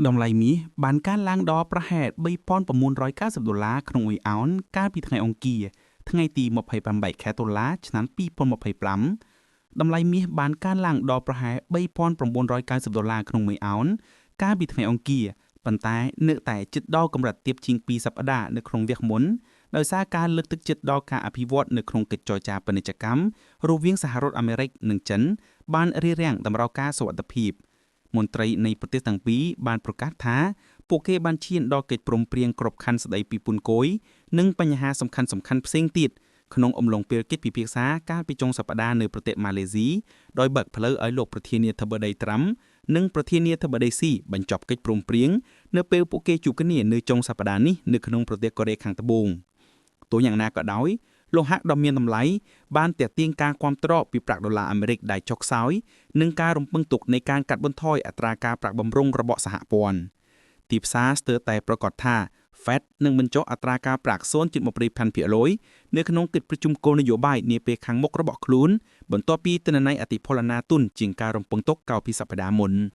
តម្លៃមាសបានកើនឡើងដល់ប្រហែល$3,990ក្នុងមួយអោនកាលពីថ្ងៃអង្គារថ្ងៃទី28ខែតុលា ឆ្នាំ2025តម្លៃមាសបានកើនឡើងដល់ប្រហែល$3,990ក្នុងមួយអោនកាលពីថ្ងៃអង្គារប៉ុន្តែនៅតែជិតដល់កម្រិតទាបជាង2សប្តាហ៍នៅក្នុងវគ្គមុនដោយសារការលើកទឹកចិត្តដល់ការអភិវឌ្ឍនៅក្នុងកិច្ចចរចាពាណិជ្ជកម្មរវាងសហរដ្ឋអាមេរិកនិងចិនបានរារាំងតម្រូវការសុវត្ថិភាពមន្ត្រីនៃប្រទេសទាំងពីរបានប្រកាសថាពួកគេបានឈានដល់កិច្ចព្រមព្រៀងក្របខ័ណ្ឌស្តីពីពន្ធគយនិងបញ្ហាសំខាន់ៗផ្សេងទៀតក្នុងអំឡុងពេលកិច្ចពិភាក្សាកាលពីចុងសប្តាហ៍នៅប្រទេសម៉ាឡេស៊ីដោយបើកផ្លូវឲ្យលោកប្រធានាធិបតីត្រាំនិងប្រធានាធិបតីស៊ីបញ្ចប់កិច្ចព្រមព្រៀងនៅពេលពួកគេជួបគ្នានៅចុងសប្តាហ៍នេះនៅក្នុងប្រទេសកូរ៉េខាងត្បូងទោះយ៉ាងណាក៏ដោយលោហៈដ៏មានតម្លៃបានទាក់ទាញការគាំទ្រពីប្រាក់ដុល្លារអាមេរិកដែលចុះខ្សោយនិងការរំពឹងទុកនៃការកាត់បន្ថយអត្រាការប្រាក់បម្រុងរបស់សហព័ន្ធទីផ្សារស្ទើរតែប្រកាសថា Fed នឹងបញ្ចុះអត្រាការប្រាក់ 0.20% នៅក្នុងកិច្ចប្រជុំគោលនយោបាយនាពេលខាងមុខរបស់ខ្លួនបន្ទាប់ពីទិន្នន័យអតិផរណាទុនជាងការរំពឹងទុកកាលពីសប្តាហ៍មុន